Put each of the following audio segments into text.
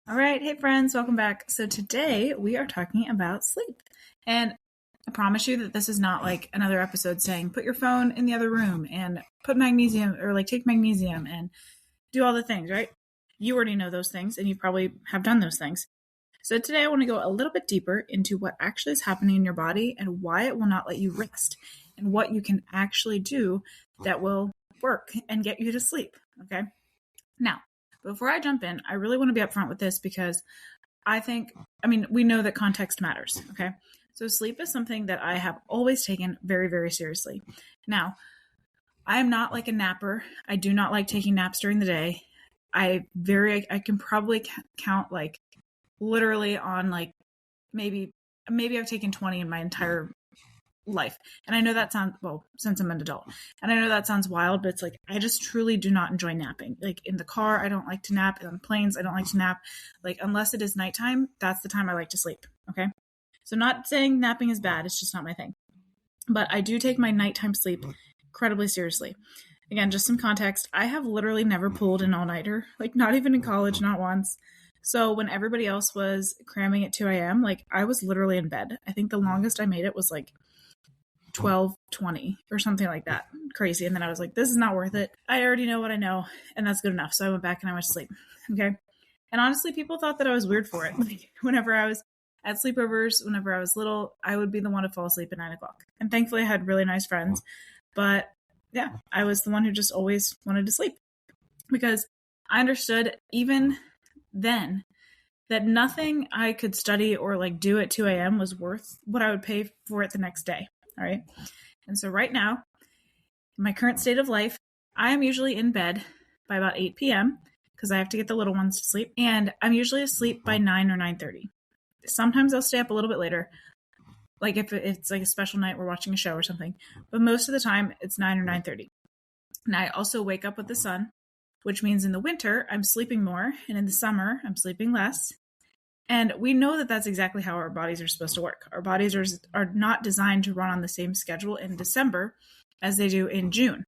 All right. Hey, friends, welcome back. So today we are talking about sleep. And I promise you that this is not like another episode saying put your phone in the other room and put magnesium or like take magnesium and do all the things, right? You already know those things and you probably have done those things. So today I want to go a little bit deeper into what actually is happening in your body and why it will not let you rest and what you can actually do that will work and get you to sleep. Okay. Now, before I jump in, I really want to be upfront with this because we know that context matters. Okay. So sleep is something that I have always taken very, very seriously. Now, I am not like a napper. I do not like taking naps during the day. I can probably count like literally on like maybe I've taken 20 in my entire life. And I know that sounds, well, since I'm an adult, and I know that sounds wild, but it's like, I just truly do not enjoy napping. Like in the car, I don't like to nap. On planes, I don't like to nap. Like unless it is nighttime, that's the time I like to sleep. Okay. So not saying napping is bad. It's just not my thing. But I do take my nighttime sleep incredibly seriously. Again, just some context. I have literally never pulled an all-nighter, like not even in college, not once. So when everybody else was cramming at 2 a.m., like I was literally in bed. I think the longest I made it was like 12:20 or something like that. Crazy. And then I was like, this is not worth it. I already know what I know, and that's good enough. So I went back and I went to sleep. Okay. And honestly, people thought that I was weird for it. Like whenever I was at sleepovers, whenever I was little, I would be the one to fall asleep at 9 o'clock. And thankfully I had really nice friends. But yeah, I was the one who just always wanted to sleep because I understood even then that nothing I could study or like do at 2 a.m. was worth what I would pay for it the next day. All right. And so right now, in my current state of life, I am usually in bed by about 8 p.m. because I have to get the little ones to sleep. And I'm usually asleep by 9 or 9:30. Sometimes I'll stay up a little bit later, like if it's like a special night, we're watching a show or something. But most of the time, it's 9 or 9:30. And I also wake up with the sun, which means in the winter, I'm sleeping more. And in the summer, I'm sleeping less. And we know that that's exactly how our bodies are supposed to work. Our bodies are not designed to run on the same schedule in December as they do in June.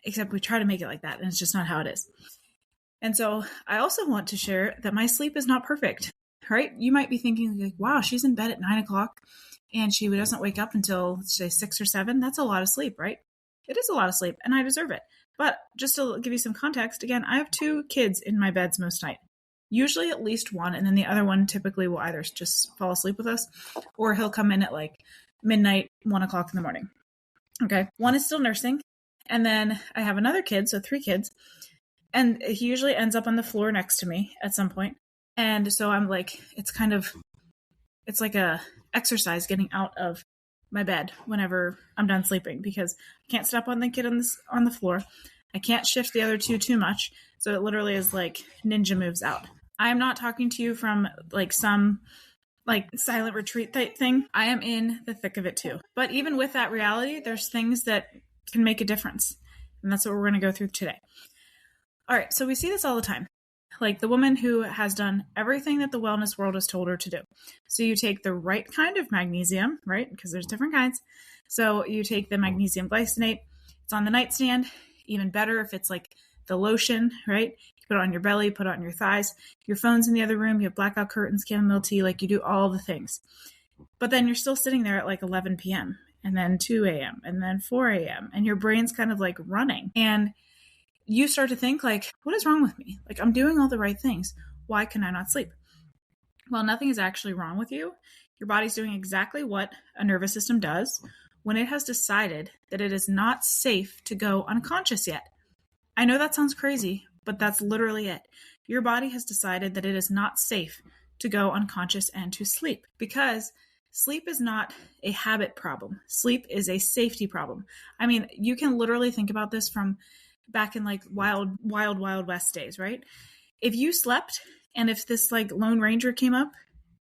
Except we try to make it like that, and it's just not how it is. And so I also want to share that my sleep is not perfect, right? You might be thinking, like, wow, she's in bed at 9 o'clock, and she doesn't wake up until, let's say, 6 or 7. That's a lot of sleep, right? It is a lot of sleep, and I deserve it. But just to give you some context, again, I have 2 kids in my beds most night. Usually at least one, and then the other one typically will either just fall asleep with us or he'll come in at like midnight, 1 o'clock in the morning. Okay. One is still nursing. And then I have another kid, so 3 kids. And he usually ends up on the floor next to me at some point. And so I'm like, it's like a exercise getting out of my bed whenever I'm done sleeping because I can't step on the kid on the floor. I can't shift the other 2 too much. So it literally is like ninja moves out. I am not talking to you from like some like silent retreat type thing. I am in the thick of it too. But even with that reality, there's things that can make a difference. And that's what we're going to go through today. All right. So we see this all the time. Like the woman who has done everything that the wellness world has told her to do. So you take the right kind of magnesium, right? Because there's different kinds. So you take the magnesium glycinate. It's on the nightstand. Even better if it's like the lotion, right? You put it on your belly, put it on your thighs. Your phone's in the other room. You have blackout curtains, chamomile tea, like you do all the things. But then you're still sitting there at like 11 p.m. and then 2 a.m. and then 4 a.m. and your brain's kind of like running. And you start to think like, what is wrong with me? Like I'm doing all the right things. Why can I not sleep? Well, nothing is actually wrong with you. Your body's doing exactly what a nervous system does when it has decided that it is not safe to go unconscious yet. I know that sounds crazy, but that's literally it. Your body has decided that it is not safe to go unconscious and to sleep because sleep is not a habit problem. Sleep is a safety problem. I mean, you can literally think about this from back in like wild West days, right? If you slept and if this like Lone Ranger came up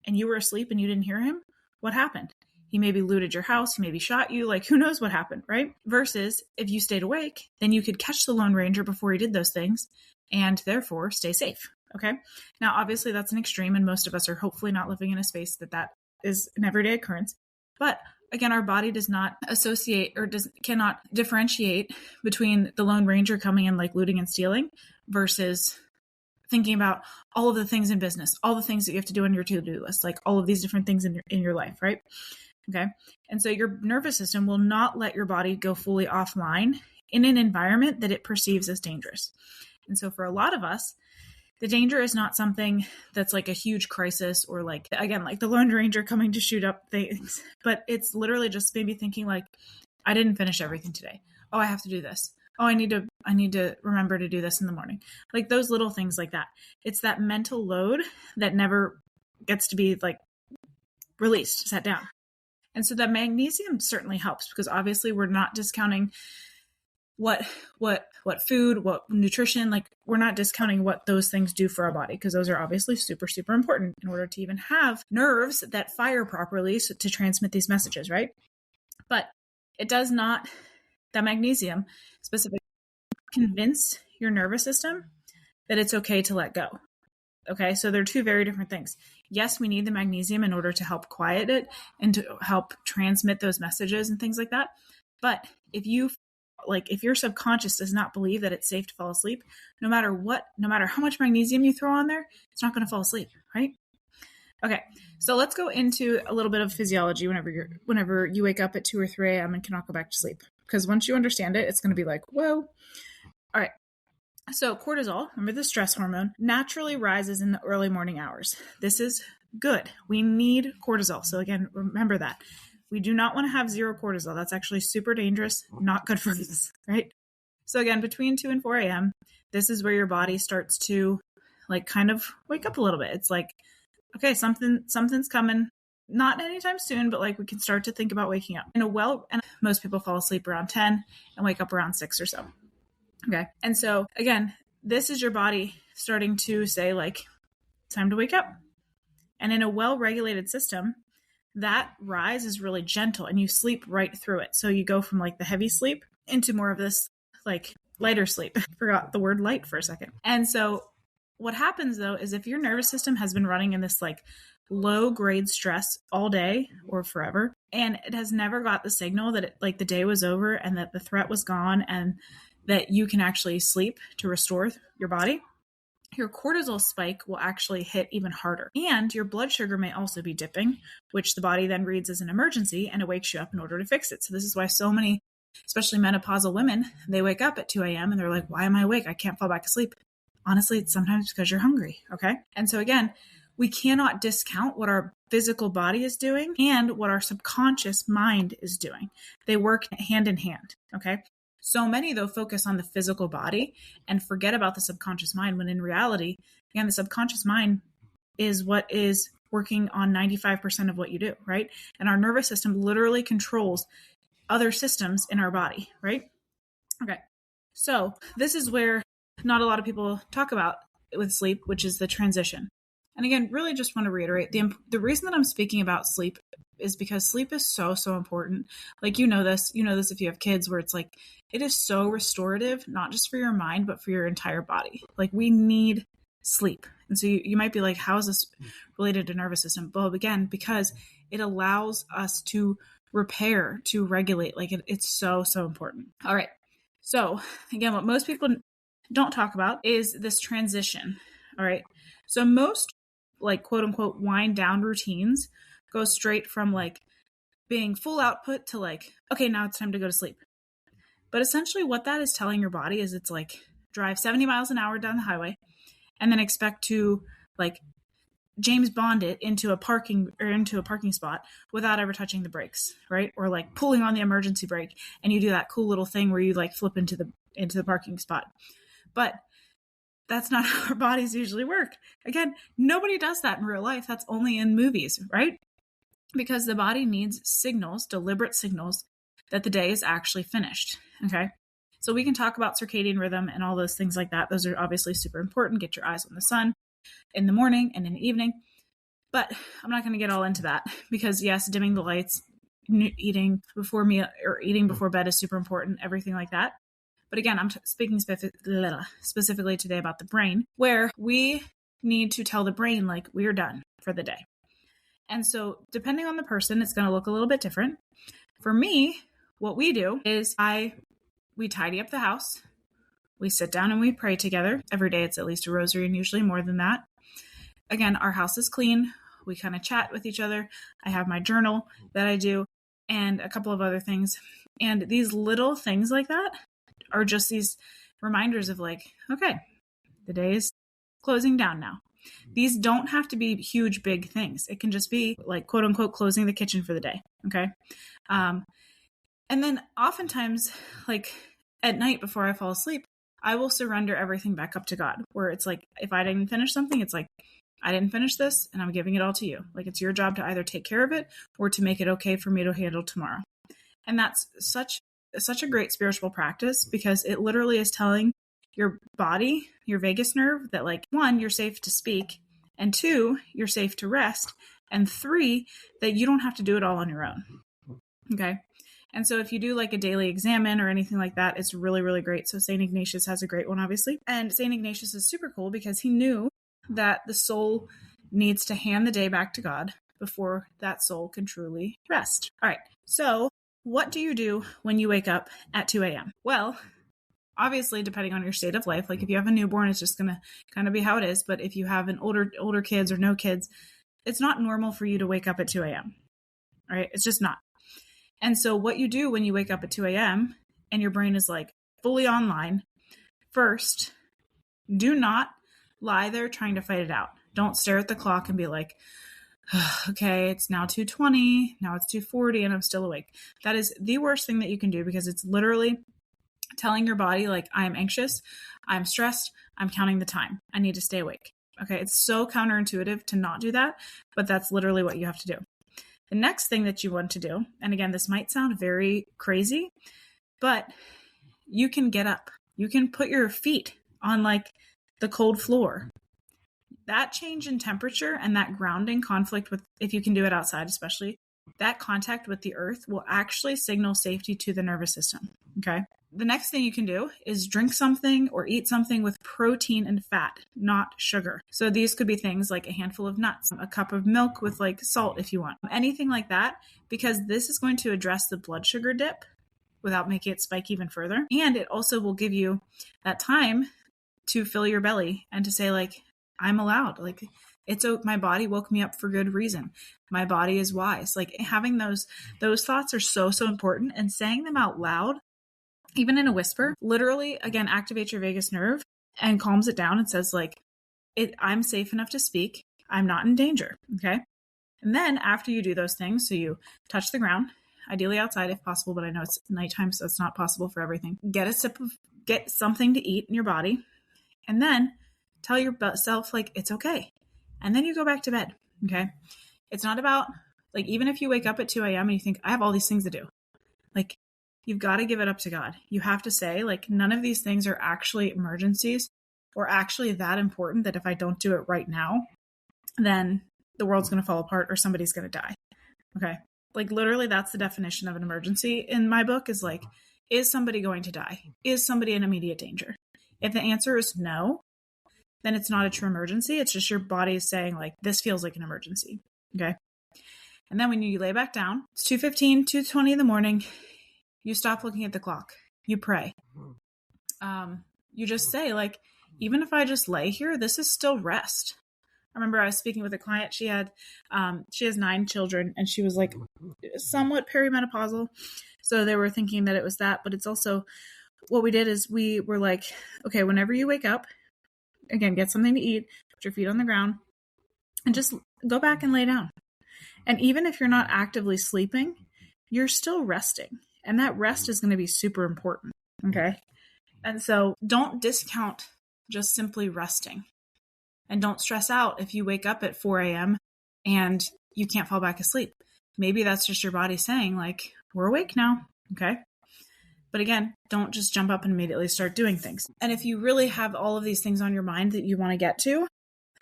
and you were asleep and you didn't hear him, what happened? He maybe looted your house, he maybe shot you, like who knows what happened, right? Versus if you stayed awake, then you could catch the Lone Ranger before he did those things and therefore stay safe, okay? Now, obviously that's an extreme and most of us are hopefully not living in a space that is an everyday occurrence. But again, our body does not associate or cannot differentiate between the Lone Ranger coming in like looting and stealing versus thinking about all of the things in business, all the things that you have to do on your to-do list, like all of these different things in your life, right? Okay. And so your nervous system will not let your body go fully offline in an environment that it perceives as dangerous. And so for a lot of us, the danger is not something that's like a huge crisis or like, again, like the Lone Ranger coming to shoot up things, but it's literally just maybe thinking like, I didn't finish everything today. Oh, I have to do this. Oh, I need to remember to do this in the morning. Like those little things like that. It's that mental load that never gets to be like released, set down. And so that magnesium certainly helps, because obviously we're not discounting what food, what nutrition, like we're not discounting what those things do for our body, because those are obviously super, super important in order to even have nerves that fire properly to transmit these messages, right? But it does not, that magnesium specifically convince your nervous system that it's okay to let go. Okay, so they're two very different things. Yes, we need the magnesium in order to help quiet it and to help transmit those messages and things like that. But if your subconscious does not believe that it's safe to fall asleep, no matter how much magnesium you throw on there, it's not going to fall asleep, right? Okay, so let's go into a little bit of physiology whenever you wake up at 2 or 3 a.m. and cannot go back to sleep. Because once you understand it, it's going to be like, whoa. All right. So cortisol, remember the stress hormone, naturally rises in the early morning hours. This is good. We need cortisol. So again, remember that. We do not want to have zero cortisol. That's actually super dangerous, not good for us, right? So again, between 2 and 4 a.m., this is where your body starts to like kind of wake up a little bit. It's like, okay, something's coming. Not anytime soon, but like we can start to think about waking up. And most people fall asleep around 10 and wake up around 6 or so. Okay. And so again, this is your body starting to say like, time to wake up. And in a well-regulated system, that rise is really gentle and you sleep right through it. So you go from like the heavy sleep into more of this like lighter sleep. I forgot the word light for a second. And so what happens though, is if your nervous system has been running in this like low grade stress all day or forever, and it has never got the signal that the day was over and that the threat was gone and that you can actually sleep to restore your body, your cortisol spike will actually hit even harder. And your blood sugar may also be dipping, which the body then reads as an emergency and it wakes you up in order to fix it. So this is why so many, especially menopausal women, they wake up at 2 a.m. and they're like, why am I awake? I can't fall back asleep. Honestly, it's sometimes because you're hungry. Okay. And so again, we cannot discount what our physical body is doing and what our subconscious mind is doing. They work hand in hand. Okay. So many, though, focus on the physical body and forget about the subconscious mind, when in reality, again, the subconscious mind is what is working on 95% of what you do, right? And our nervous system literally controls other systems in our body, right? Okay. So this is where not a lot of people talk about with sleep, which is the transition. And again, really just want to reiterate, the reason that I'm speaking about sleep is because sleep is so, so important. Like, you know this if you have kids, where it's like, it is so restorative, not just for your mind, but for your entire body. Like, we need sleep. And so you might be like, how is this related to nervous system? Well, again, because it allows us to repair, to regulate. Like it's so, so important. All right. So again, what most people don't talk about is this transition. All right. So most like quote unquote wind down routines go straight from like being full output to like, okay, now it's time to go to sleep. But essentially what that is telling your body is it's like drive 70 miles an hour down the highway and then expect to like James Bond it into a parking spot without ever touching the brakes, right? Or like pulling on the emergency brake and you do that cool little thing where you like flip into the parking spot. But that's not how our bodies usually work. Again, nobody does that in real life. That's only in movies, right? Because the body needs signals, deliberate signals, that the day is actually finished. Okay. So we can talk about circadian rhythm and all those things like that. Those are obviously super important. Get your eyes on the sun in the morning and in the evening. But I'm not going to get all into that because yes, dimming the lights, eating before meal or eating before bed is super important, everything like that. But again, I'm speaking specifically today about the brain, where we need to tell the brain like we're done for the day. And so depending on the person, it's going to look a little bit different. For me, what we do is we tidy up the house. We sit down and we pray together. Every day it's at least a rosary and usually more than that. Again, our house is clean. We kind of chat with each other. I have my journal that I do and a couple of other things. And these little things like that are just these reminders of like, okay, the day is closing down now. These don't have to be huge, big things. It can just be like, quote unquote, closing the kitchen for the day. Okay. And then oftentimes, like at night before I fall asleep, I will surrender everything back up to God, where it's like, if I didn't finish something, it's like, I didn't finish this and I'm giving it all to you. Like it's your job to either take care of it or to make it okay for me to handle tomorrow. And that's such a great spiritual practice because it literally is telling your body, your vagus nerve, that like, 1, you're safe to speak, and 2, you're safe to rest, and 3, that you don't have to do it all on your own. Okay. And so if you do like a daily examine or anything like that, it's really, really great. So St. Ignatius has a great one, obviously. And St. Ignatius is super cool because he knew that the soul needs to hand the day back to God before that soul can truly rest. All right. So what do you do when you wake up at 2 a.m.? Well, obviously, depending on your state of life, like if you have a newborn, it's just going to kind of be how it is. But if you have an older kids or no kids, it's not normal for you to wake up at 2 a.m. All right. It's just not. And so what you do when you wake up at 2 a.m. and your brain is like fully online, first, do not lie there trying to fight it out. Don't stare at the clock and be like, okay, it's now 2:20, now it's 2:40 and I'm still awake. That is the worst thing that you can do because it's literally telling your body like, I'm anxious, I'm stressed, I'm counting the time. I need to stay awake. Okay. It's so counterintuitive to not do that, but that's literally what you have to do. The next thing that you want to do, and again, this might sound very crazy, but you can get up. You can put your feet on like the cold floor. That change in temperature and that grounding conflict with, if you can do it outside, especially that contact with the earth will actually signal safety to the nervous system. Okay. The next thing you can do is drink something or eat something with protein and fat, not sugar. So these could be things like a handful of nuts, a cup of milk with like salt if you want, anything like that, because this is going to address the blood sugar dip without making it spike even further. And it also will give you that time to fill your belly and to say like, I'm allowed, like my body woke me up for good reason. My body is wise. Like having those thoughts are so, so important, and saying them out loud, even in a whisper, literally, again, activates your vagus nerve and calms it down and says like, I'm safe enough to speak. I'm not in danger. Okay. And then after you do those things, so you touch the ground, ideally outside if possible, but I know it's nighttime, so it's not possible for everything. Get something to eat in your body, and then tell yourself like, it's okay. And then you go back to bed. Okay. It's not about like, even if you wake up at 2 a.m. and you think I have all these things to do, like you've got to give it up to God. You have to say like, none of these things are actually emergencies or actually that important that if I don't do it right now, then the world's going to fall apart or somebody's going to die. Okay. Like literally that's the definition of an emergency in my book is like, is somebody going to die? Is somebody in immediate danger? If the answer is no, then it's not a true emergency. It's just your body is saying like, this feels like an emergency. Okay. And then when you lay back down, it's 2:15, 2:20 in the morning, you stop looking at the clock. You pray. You just say like, even if I just lay here, this is still rest. I remember I was speaking with a client. She has 9 children and she was like somewhat perimenopausal. So they were thinking that it was that, but it's also what we did is we were like, okay, whenever you wake up, again, get something to eat, put your feet on the ground, and just go back and lay down. And even if you're not actively sleeping, you're still resting. And that rest is going to be super important. Okay. And so don't discount just simply resting. And don't stress out if you wake up at 4 a.m. and you can't fall back asleep. Maybe that's just your body saying like, we're awake now. Okay. But again, don't just jump up and immediately start doing things. And if you really have all of these things on your mind that you want to get to,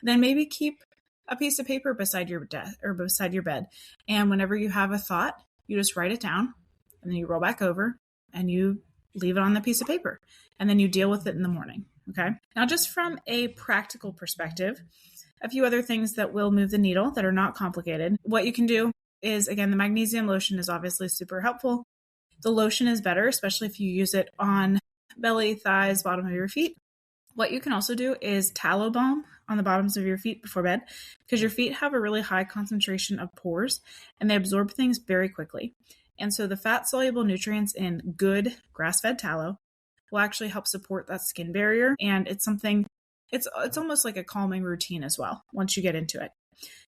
then maybe keep a piece of paper beside your desk or beside your bed. And whenever you have a thought, you just write it down and then you roll back over and you leave it on the piece of paper and then you deal with it in the morning. Okay. Now, just from a practical perspective, a few other things that will move the needle that are not complicated. What you can do is, again, the magnesium lotion is obviously super helpful. The lotion is better, especially if you use it on belly, thighs, bottom of your feet. What you can also do is tallow balm on the bottoms of your feet before bed, because your feet have a really high concentration of pores and they absorb things very quickly. And so the fat-soluble nutrients in good grass-fed tallow will actually help support that skin barrier. And it's almost like a calming routine as well once you get into it.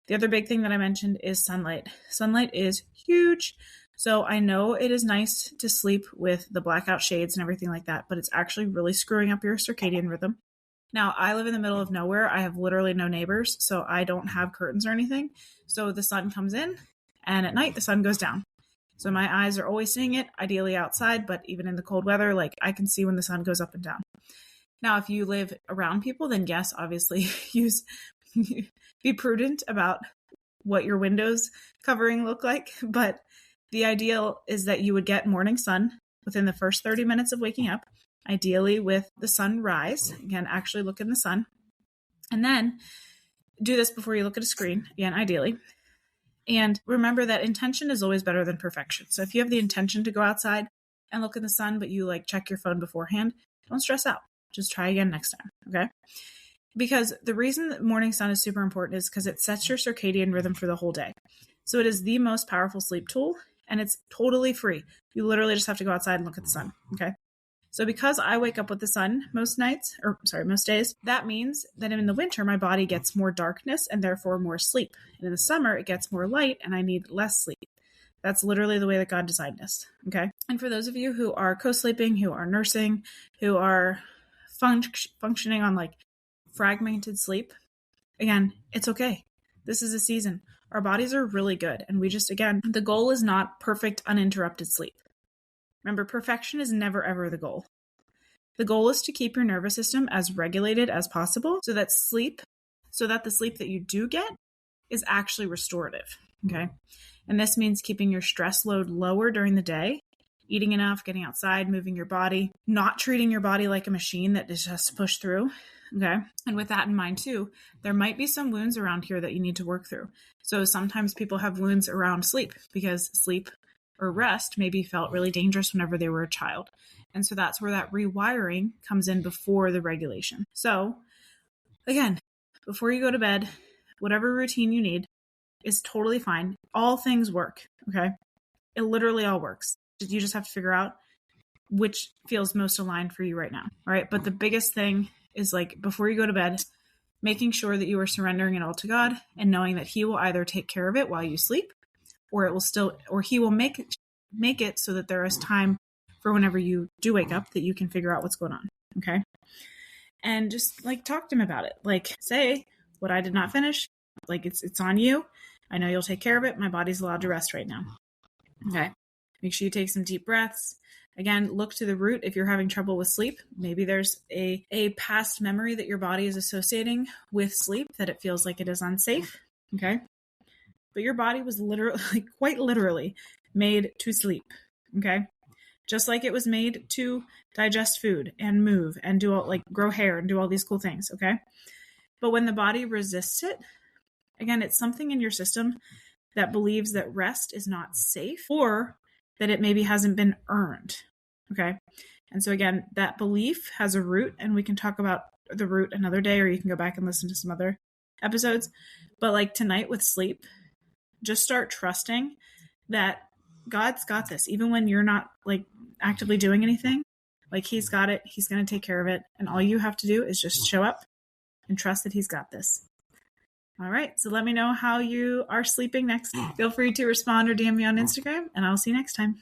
The other big thing that I mentioned is sunlight. Sunlight is huge. So I know it is nice to sleep with the blackout shades and everything like that, but it's actually really screwing up your circadian rhythm. Now, I live in the middle of nowhere. I have literally no neighbors, so I don't have curtains or anything. So the sun comes in, and at night the sun goes down. So my eyes are always seeing it, ideally outside, but even in the cold weather, like I can see when the sun goes up and down. Now, if you live around people, then yes, obviously be prudent about what your windows covering look like. But the ideal is that you would get morning sun within the first 30 minutes of waking up, ideally with the sunrise. Again, actually look in the sun. And then do this before you look at a screen, again, ideally. And remember that intention is always better than perfection. So if you have the intention to go outside and look in the sun, but you like check your phone beforehand, don't stress out. Just try again next time, okay? Because the reason that morning sun is super important is because it sets your circadian rhythm for the whole day. So it is the most powerful sleep tool, and it's totally free. You literally just have to go outside and look at the sun, okay? So because I wake up with the sun most days, that means that in the winter, my body gets more darkness and therefore more sleep. And in the summer, it gets more light and I need less sleep. That's literally the way that God designed us, okay? And for those of you who are co-sleeping, who are nursing, who are functioning on like fragmented sleep, again, it's okay. This is a season. Our bodies are really good. And the goal is not perfect, uninterrupted sleep. Remember, perfection is never, ever the goal. The goal is to keep your nervous system as regulated as possible so that the sleep that you do get is actually restorative, okay? And this means keeping your stress load lower during the day, eating enough, getting outside, moving your body, not treating your body like a machine that is just pushed through, okay? And with that in mind too, there might be some wounds around here that you need to work through. So sometimes people have wounds around sleep because sleep or rest maybe felt really dangerous whenever they were a child. And so that's where that rewiring comes in before the regulation. So again, before you go to bed, whatever routine you need is totally fine. All things work, okay? It literally all works. You just have to figure out which feels most aligned for you right now, all right? But the biggest thing is like before you go to bed, making sure that you are surrendering it all to God and knowing that He will either take care of it while you sleep, or He will make it so that there is time for whenever you do wake up that you can figure out what's going on, okay? And just like talk to Him about it. Like say, what I did not finish, like it's on you. I know you'll take care of it. My body's allowed to rest right now, okay? Make sure you take some deep breaths. Again, look to the root if you're having trouble with sleep. Maybe there's a past memory that your body is associating with sleep that it feels like it is unsafe, okay? But your body was literally, quite literally, made to sleep, okay? Just like it was made to digest food and move and do all, like grow hair and do all these cool things, okay? But when the body resists it, again, it's something in your system that believes that rest is not safe or that it maybe hasn't been earned, okay? And so again, that belief has a root, and we can talk about the root another day, or you can go back and listen to some other episodes. But like tonight with sleep, just start trusting that God's got this. Even when you're not like actively doing anything, like He's got it. He's going to take care of it. And all you have to do is just show up and trust that He's got this. All right. So let me know how you are sleeping next. Feel free to respond or DM me on Instagram, and I'll see you next time.